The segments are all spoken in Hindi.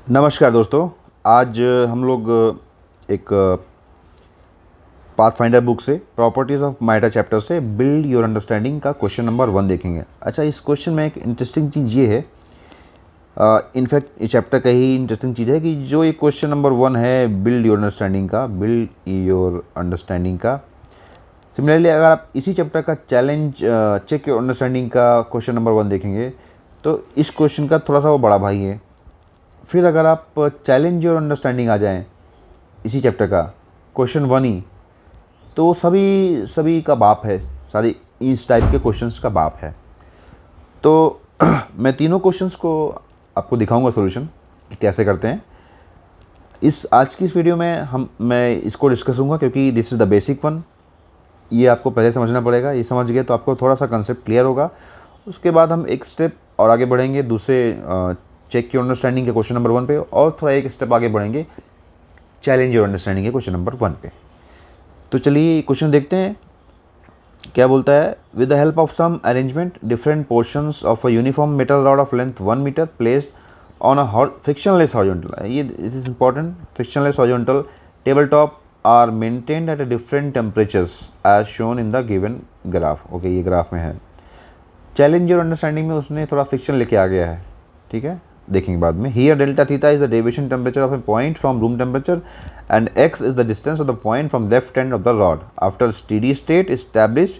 नमस्कार दोस्तों। आज हम लोग एक पाथफाइंडर बुक से प्रॉपर्टीज़ ऑफ माइटा चैप्टर से बिल्ड योर अंडरस्टैंडिंग का क्वेश्चन नंबर 1 देखेंगे। अच्छा, इस क्वेश्चन में एक इंटरेस्टिंग चीज़ ये है, इनफैक्ट इस चैप्टर का ही इंटरेस्टिंग चीज़ है कि जो ये क्वेश्चन नंबर 1 है बिल्ड योर अंडरस्टैंडिंग का, सिमिलरली अगर आप इसी चैप्टर का चैलेंज चेक योर अंडरस्टैंडिंग का क्वेश्चन नंबर 1 देखेंगे तो इस क्वेश्चन का थोड़ा सा वो बड़ा भाई है। फिर अगर आप चैलेंज और अंडरस्टैंडिंग आ जाएं इसी चैप्टर का क्वेश्चन 1 ही, तो सभी सभी का बाप है, सारी इस टाइप के क्वेश्चंस का बाप है। तो मैं तीनों क्वेश्चंस को आपको दिखाऊंगा सॉल्यूशन कि कैसे करते हैं। आज की इस वीडियो में मैं इसको डिस्कस करूँगा क्योंकि this is the basic one. ये आपको पहले समझना पड़ेगा, ये समझ गए तो आपको थोड़ा सा कंसेप्ट क्लियर होगा। उसके बाद हम एक स्टेप और आगे बढ़ेंगे दूसरे चेक योर अंडरस्टैंडिंग के क्वेश्चन नंबर 1 पे, और थोड़ा एक स्टेप आगे बढ़ेंगे चैलेंज योर अंडरस्टैंडिंग के क्वेश्चन नंबर 1 पे। तो चलिए क्वेश्चन देखते हैं क्या बोलता है। With the help of some arrangement different portions of a uniform metal rod of length 1 metre placed on a frictionless horizontal, ये it is important, frictionless horizontal table top are maintained at a different temperatures as shown in the given graph. Okay, ये ग्राफ में है। चैलेंज योर अंडरस्टैंडिंग में उसने थोड़ा फ्रिक्शन लेके आ गया है, ठीक है, देखेंगे बाद में। Here delta theta is the deviation temperature of A point from room temperature and x is the distance of the point from left end of the rod after steady state established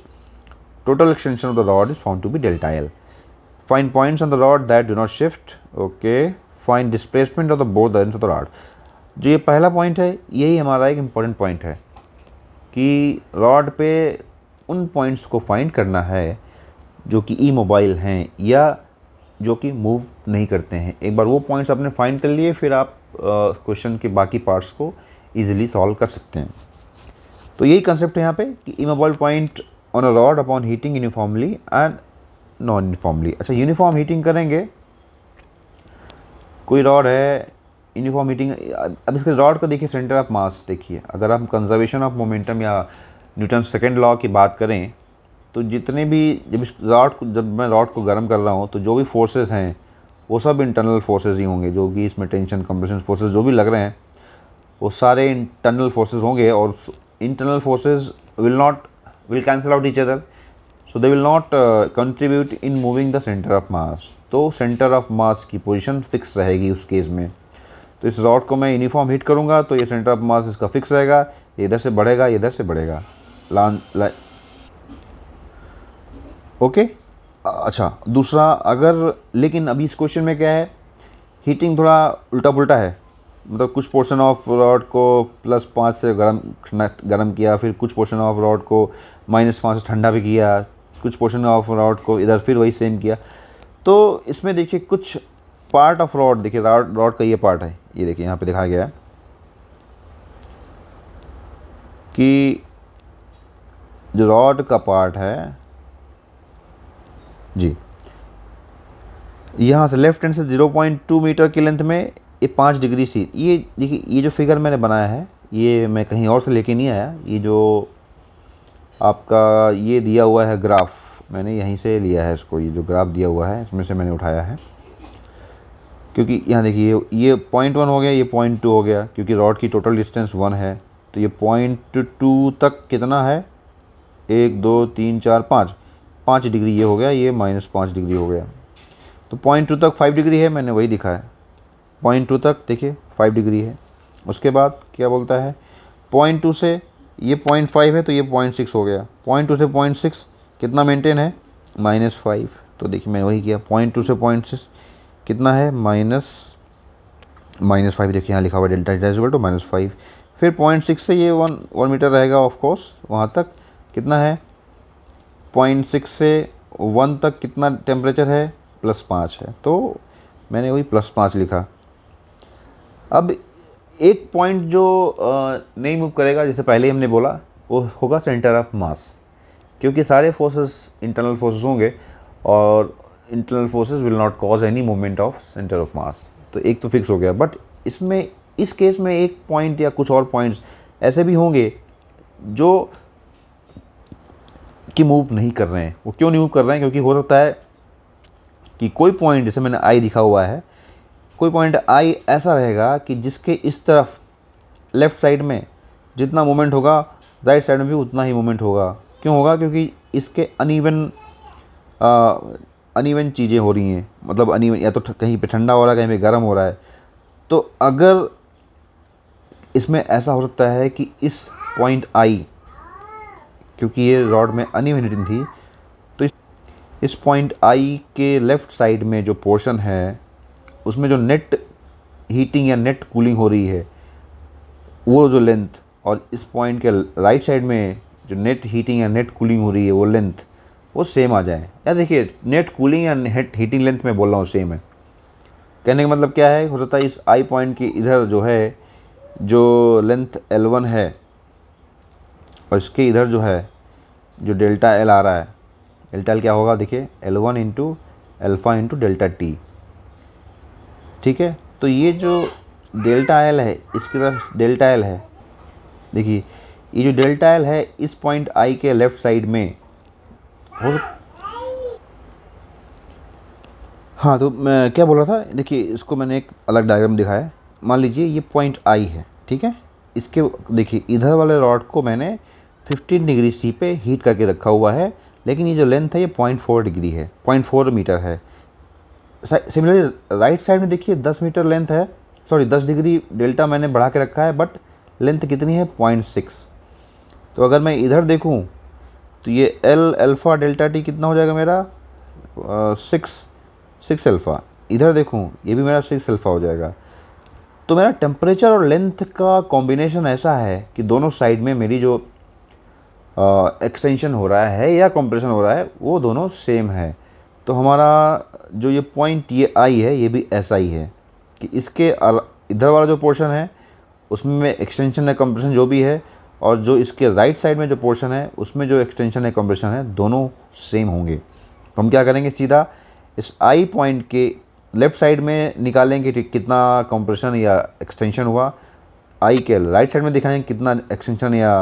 total extension of the rod is found to be delta L. Find points on the rod that do not shift. Okay, find displacement of the both ends of the rod. जो ये पहला पॉइंट है यही हमारा एक इम्पॉर्टेंट पॉइंट है कि रॉड पे उन पॉइंट्स को फाइंड करना है जो कि इमोबाइल हैं या जो कि मूव नहीं करते हैं। एक बार वो पॉइंट्स आपने फाइंड कर लिए, फिर आप क्वेश्चन के बाकी पार्ट्स को इजीली सॉल्व कर सकते हैं। तो यही कंसेप्ट है यहाँ पे कि immobile point on a rod upon heating uniformly and non uniformly. अच्छा, यूनिफॉर्म हीटिंग करेंगे, कोई रॉड है यूनिफॉर्म हीटिंग। अब इसके रॉड को देखिए, सेंटर ऑफ मास देखिए। अगर हम कंजर्वेशन ऑफ मोमेंटम या न्यूटन सेकेंड लॉ की बात करें तो जितने भी जब मैं रॉड को गर्म कर रहा हूँ तो जो भी फोर्सेस हैं वो सब इंटरनल फोर्सेस ही होंगे। जो भी इसमें टेंशन कंप्रेशन फोर्सेस जो भी लग रहे हैं वो सारे इंटरनल फोर्सेस होंगे, और internal forces will cancel out each other, so they will not contribute in moving the centre of mass. तो सेंटर ऑफ मास की पोजीशन फिक्स रहेगी उस केस में। तो इस रॉड को मैं यूनिफॉर्म हीट करूँगा तो ये सेंटर ऑफ मास इसका फिक्स रहेगा, ये इधर से बढ़ेगा, ये इधर से बढ़ेगा। ओके। अच्छा, दूसरा अगर, लेकिन अभी इस क्वेश्चन में क्या है, हीटिंग थोड़ा उल्टा पुल्टा है। मतलब कुछ पोर्शन ऑफ रॉड को +5 से गरम किया, फिर कुछ पोर्शन ऑफ रॉड को -5 से ठंडा भी किया, कुछ पोर्शन ऑफ रॉड को इधर फिर वही सेम किया। तो इसमें देखिए कुछ पार्ट ऑफ रॉड, देखिए रॉड का ये पार्ट है, ये देखिए यहाँ पे दिखाया गया है कि जो रॉड का पार्ट है जी, यहाँ से लेफ्ट हैंड से 0.2 मीटर की लेंथ में ये 5 डिग्री सी, ये देखिए, ये जो फिगर मैंने बनाया है ये मैं कहीं और से लेके नहीं आया। ये जो आपका ये दिया हुआ है ग्राफ, मैंने यहीं से लिया है इसको। ये जो ग्राफ दिया हुआ है इसमें से मैंने उठाया है, क्योंकि यहाँ देखिए ये .1 हो गया, ये .2 हो गया, क्योंकि रॉड की टोटल डिस्टेंस 1 है। तो ये .2 तक कितना है, 1 2 3 4 5 डिग्री ये हो गया, ये -5 डिग्री हो गया। तो .2 तक 5 डिग्री है, मैंने वही दिखा है। .2 तक देखिए 5 डिग्री है। उसके बाद क्या बोलता है, .2 से ये 0.5 है तो ये 0.6 हो गया। .2 से 0.6 कितना मेंटेन है, -5। तो देखिए मैंने वही किया, .2 से 0.6 कितना है, -5। देखिए यहाँ लिखा हुआ डेल्टा इक्वल टू -5। फिर 0.6 से ये 1 मीटर रहेगा ऑफ कोर्स, वहाँ तक कितना है, 0.6 से 1 तक कितना टेम्परेचर है, +5 है। तो मैंने वही +5 लिखा। अब एक पॉइंट जो नहीं मूव करेगा, जैसे पहले ही हमने बोला, वो होगा सेंटर ऑफ मास, क्योंकि सारे फोर्सेस इंटरनल फोर्सेस होंगे और internal forces will not cause any movement of centre of mass. तो एक तो फिक्स हो गया। बट इसमें इस केस में एक पॉइंट या कुछ और पॉइंट्स ऐसे भी होंगे जो कि मूव नहीं कर रहे हैं। वो क्यों नहीं मूव कर रहे हैं, क्योंकि हो सकता है कि कोई पॉइंट, जैसे मैंने आई दिखा हुआ है, कोई पॉइंट आई ऐसा रहेगा कि जिसके इस तरफ लेफ़्ट साइड में जितना मूवमेंट होगा राइट साइड में भी उतना ही मूवमेंट होगा। क्यों होगा? क्योंकि इसके अनइवन चीज़ें हो रही हैं, मतलब अनइवन, या तो कहीं पे ठंडा हो रहा है, कहीं पे गर्म हो रहा है। तो अगर इसमें ऐसा हो सकता है कि इस पॉइंट आई, क्योंकि ये रॉड में अनइवन हीटिंग थी, तो इस पॉइंट आई के लेफ़्ट साइड में जो पोर्शन है उसमें जो नेट हीटिंग या नेट कूलिंग हो रही है वो जो लेंथ, और इस पॉइंट के राइट साइड में जो नेट हीटिंग या नेट कूलिंग हो रही है वो लेंथ, वो सेम आ जाए। या देखिए, नेट कूलिंग या नेट हीटिंग लेंथ में बोल रहा हूँ सेम है। कहने का मतलब क्या है? हो सकता है इस आई पॉइंट के इधर जो है, जो लेंथ L1 है, और इसके इधर जो है जो डेल्टा एल आ रहा है, डेल्टा एल क्या होगा? देखिए, L1 into alpha into delta T. ठीक है, तो ये जो डेल्टा एल है, इसकी तरफ डेल्टा एल है। देखिए, ये जो डेल्टा एल है इस पॉइंट आई के लेफ़्ट साइड में हो। हाँ, तो मैं क्या बोल रहा था? देखिए, इसको मैंने एक अलग डायग्राम दिखाया है। मान लीजिए ये पॉइंट आई है, ठीक है। इसके देखिए, इधर वाले रॉड को मैंने 15 डिग्री सी पे हीट करके रखा हुआ है, लेकिन ये जो लेंथ है ये 0.4 डिग्री है, 0.4 मीटर है। सिमिलरली राइट साइड में देखिए 10 मीटर लेंथ है, सॉरी 10 डिग्री डेल्टा मैंने बढ़ा के रखा है, बट लेंथ कितनी है? 0.6। तो अगर मैं इधर देखूं तो ये एल अल्फ़ा डेल्टा टी कितना हो जाएगा मेरा? 6 अल्फ़ा। इधर देखूं ये भी मेरा 6 अल्फ़ा हो जाएगा। तो मेरा टेम्परेचर और लेंथ का कॉम्बिनेशन ऐसा है कि दोनों साइड में मेरी जो एक्सटेंशन हो रहा है या कंप्रेशन हो रहा है वो दोनों सेम है। तो हमारा जो ये पॉइंट ये आई है ये भी ऐसा ही है कि इसके इधर वाला जो पोर्शन है उसमें एक्सटेंशन या कंप्रेशन जो भी है, और जो इसके राइट साइड में जो पोर्शन है उसमें जो एक्सटेंशन या कंप्रेशन है दोनों सेम होंगे। तो हम क्या करेंगे? सीधा इस आई पॉइंट के लेफ़्ट साइड में निकालेंगे कि कितना कंप्रेशन या एक्सटेंशन हुआ, आई के राइट साइड में दिखाएंगे कितना एक्सटेंशन या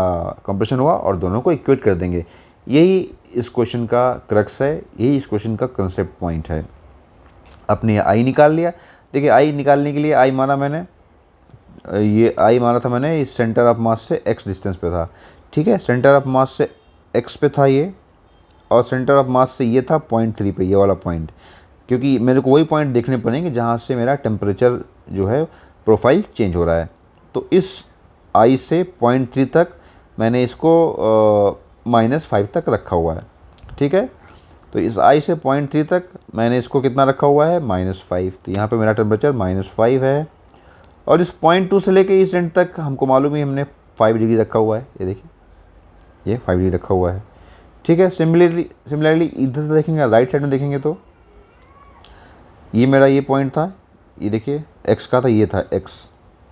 कंप्रेशन हुआ, और दोनों को इक्वेट कर देंगे। यही इस क्वेश्चन का क्रक्स है, यही इस क्वेश्चन का कंसेप्ट पॉइंट है। अपने आई निकाल लिया। देखिए, आई निकालने के लिए आई माना मैंने, ये आई माना था मैंने इस सेंटर ऑफ मास से x डिस्टेंस पे था, ठीक है। सेंटर ऑफ मास से x पे था ये, और सेंटर ऑफ मास से ये था 0.3 पे, ये वाला पॉइंट। क्योंकि मेरे को वही पॉइंट देखने पड़ेंगे जहाँ से मेरा टेम्परेचर जो है प्रोफाइल चेंज हो रहा है। तो इस आई से 0.3 तक मैंने इसको -5 तक रखा हुआ है, ठीक है। तो इस आई से 0.3 तक मैंने इसको कितना रखा हुआ है? -5। तो यहाँ पे मेरा टेम्परेचर -5 है, और इस 0.2 से लेके इस एंड तक हमको मालूम ही, हमने 5 डिग्री रखा हुआ है। ये देखिए, ये 5 डिग्री रखा हुआ है, ठीक है। सिमिलरली इधर से देखेंगे, राइट साइड में देखेंगे तो ये मेरा ये पॉइंट था, ये देखिए x का था, ये था x,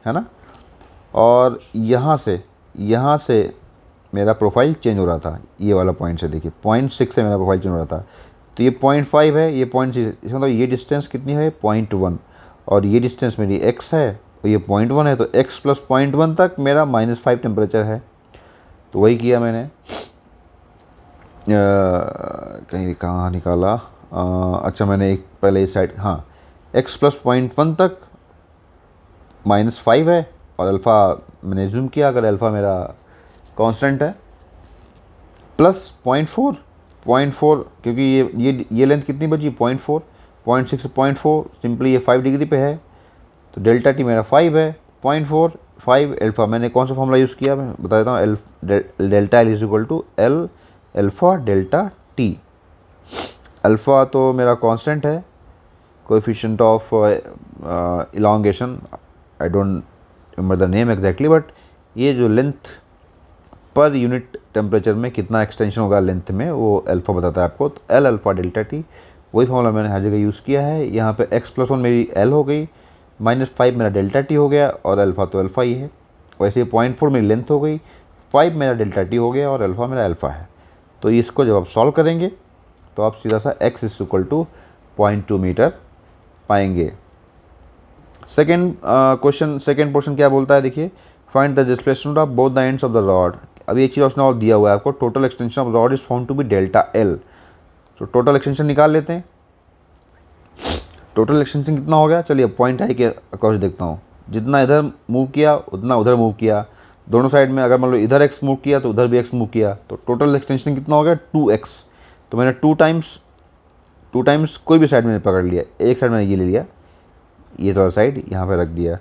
है ना। और यहाँ से मेरा प्रोफाइल चेंज हो रहा था, ये वाला पॉइंट से देखिए 0.6 से मेरा प्रोफाइल चेंज हो रहा था। तो ये 0.5 है, ये 0.6, इसका मतलब ये डिस्टेंस कितनी है? 0.1, और ये डिस्टेंस मेरी x है, और ये 0.1 है। तो x + 0.1 तक मेरा -5 टेम्परेचर है। तो वही किया मैंने, कहीं कहाँ निकाला, अच्छा मैंने एक पहले इस साइड, हाँ, x + 0.1 तक -5 है, और अल्फ़ा मैंने जूम किया, अगर अल्फ़ा मेरा कांस्टेंट है, प्लस 0.4, क्योंकि ये लेंथ कितनी बची? 0.4, 0.6 0.4, सिंपली ये 5 डिग्री पे है। तो डेल्टा टी मेरा 5 है, 0.4 5 अल्फ़ा। मैंने कौन सा फॉर्मूला यूज़ किया मैं बता देता हूँ। Delta L is equal to L alpha delta T. Alpha तो मेरा कांस्टेंट है, coefficient of elongation, I don't remember the name exactly, but ये जो लेंथ पर यूनिट टेम्परेचर में कितना एक्सटेंशन होगा लेंथ में, वो अल्फ़ा बताता है आपको। तो एल अल्फ़ा डेल्टा टी, वही फॉर्मूला मैंने हर जगह यूज़ किया है। यहाँ पे x + 1 मेरी एल हो गई, -5 मेरा डेल्टा टी हो गया, और अल्फ़ा तो अल्फ़ा ही है। वैसे 0.4 मेरी लेंथ हो गई, 5 मेरा डेल्टा टी हो गया, और अल्फ़ा मेरा अल्फ़ा है। तो इसको जब आप सॉल्व करेंगे तो आप सीधा सा x = 0.2 मीटर पाएंगे। सेकेंड क्वेश्चन, सेकेंड पोर्शन क्या बोलता है? देखिए, find the displacement of both the ends of the rod. अभी एक चीज़ उसने और दिया हुआ है आपको, total extension of rod is found to be delta L. तो टोटल एक्सटेंशन निकाल लेते हैं। टोटल एक्सटेंशन कितना हो गया, चलिए पॉइंट आई के अक्रॉस देखता हूँ। जितना इधर मूव किया उतना उधर मूव किया, दोनों साइड में अगर मान लो इधर x मूव किया तो उधर भी x मूव किया, तो टोटल एक्सटेंशन कितना हो गया 2x। तो मैंने टू टाइम्स कोई भी साइड मैंने पकड़ लिया, एक साइड मैंने ये ले लिया, ये थोड़ा साइड यहाँ पे रख दिया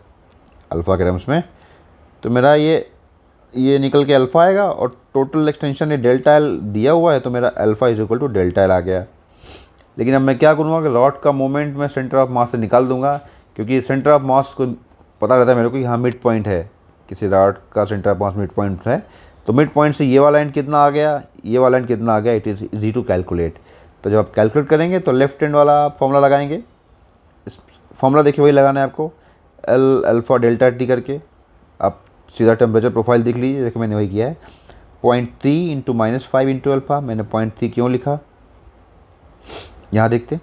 अल्फ़ा के टर्म्स में, तो मेरा ये निकल के अल्फ़ा आएगा। और टोटल एक्सटेंशन ये डेल्टा एल दिया हुआ है, तो मेरा alpha is equal to delta L आ गया। लेकिन अब मैं क्या करूँगा कि रॉड का मोमेंट मैं सेंटर ऑफ मास से निकाल दूंगा, क्योंकि सेंटर ऑफ मास को पता रहता है मेरे को कि हाँ मिड पॉइंट है, किसी रॉड का centre of mass mid point है। तो मिड पॉइंट से ये वाला एंड कितना आ गया, ये वाला एंड कितना आ गया, it is easy to calculate. तो जब आप कैलकुलेट करेंगे तो लेफ्ट हैंड वाला फॉर्मूला लगाएंगे। इस फॉर्मूला देखिए वही लगाना है आपको, एल अल्फ़ा डेल्टा टी करके। आप सीधा टेम्परेचर प्रोफाइल देख लीजिए, देखिए मैंने वही किया है। 0.3 इंटू -5 इंटू अल्फ़ा। मैंने 0.3 क्यों लिखा, यहाँ देखते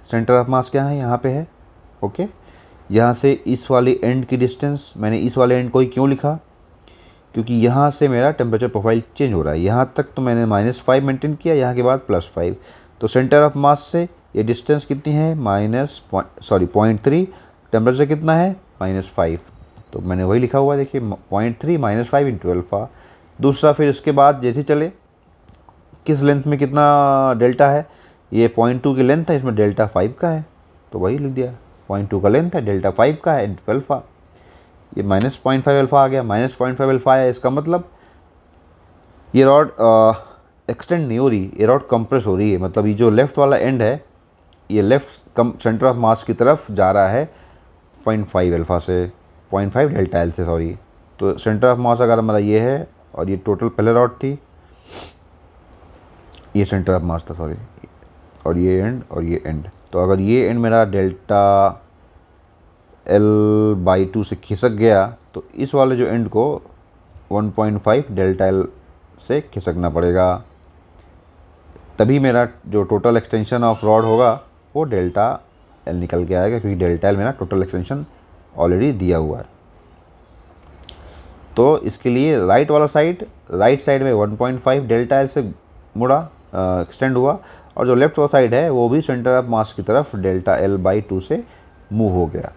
सेंटर ऑफ मास क्या है, यहाँ पे है। ओके, यहाँ से इस वाले एंड की डिस्टेंस, मैंने इस वाले एंड को ही क्यों लिखा, क्योंकि यहाँ से मेरा टेम्परेचर प्रोफाइल चेंज हो रहा है। यहाँ तक तो मैंने -5 मेंटेन किया, यहाँ के बाद +5। तो सेंटर ऑफ मास से ये डिस्टेंस कितनी है, 0.3, टेम्परेचर कितना है -5। तो मैंने वही लिखा हुआ है, देखिए 0.3 -5 इंटू अल्फ़ा। दूसरा फिर उसके बाद जैसे चले किस लेंथ में कितना डेल्टा है, ये 0.2 की लेंथ है, इसमें डेल्टा 5 का है, तो वही लिख दिया 0.2 का लेंथ है, डेल्टा 5 का है इंटू अल्फ़ा। ये -0.5 अल्फ़ा आ गया, -0.5 अल्फ़ा आया। इसका मतलब ये रॉड एक्सटेंड नहीं हो रही, ये रॉड कंप्रेस हो रही है। मतलब ये जो लेफ़्ट वाला एंड है, ये लेफ़्ट सेंटर ऑफ मास की तरफ जा रहा है 0.5 अल्फ़ा से, 0.5 डेल्टा एल से, सॉरी। तो सेंटर ऑफ मास अगर हमारा ये है, और ये टोटल पहले रॉड थी, ये सेंटर ऑफ मास था, सॉरी, और ये एंड और ये एंड। तो अगर ये एंड मेरा डेल्टा L/2 से खिसक गया, तो इस वाले जो एंड को 1.5 डेल्टा एल से खिसकना पड़ेगा, तभी मेरा जो टोटल एक्सटेंशन ऑफ रॉड होगा वो डेल्टा एल निकल के आएगा, क्योंकि डेल्टा एल मेरा टोटल एक्सटेंशन ऑलरेडी दिया हुआ है। तो इसके लिए राइट साइड में 1.5 डेल्टा एल से मुड़ा, एक्सटेंड हुआ, और जो लेफ्ट वाला साइड है वो भी सेंटर ऑफ मास की तरफ डेल्टा L/2 से मूव हो गया।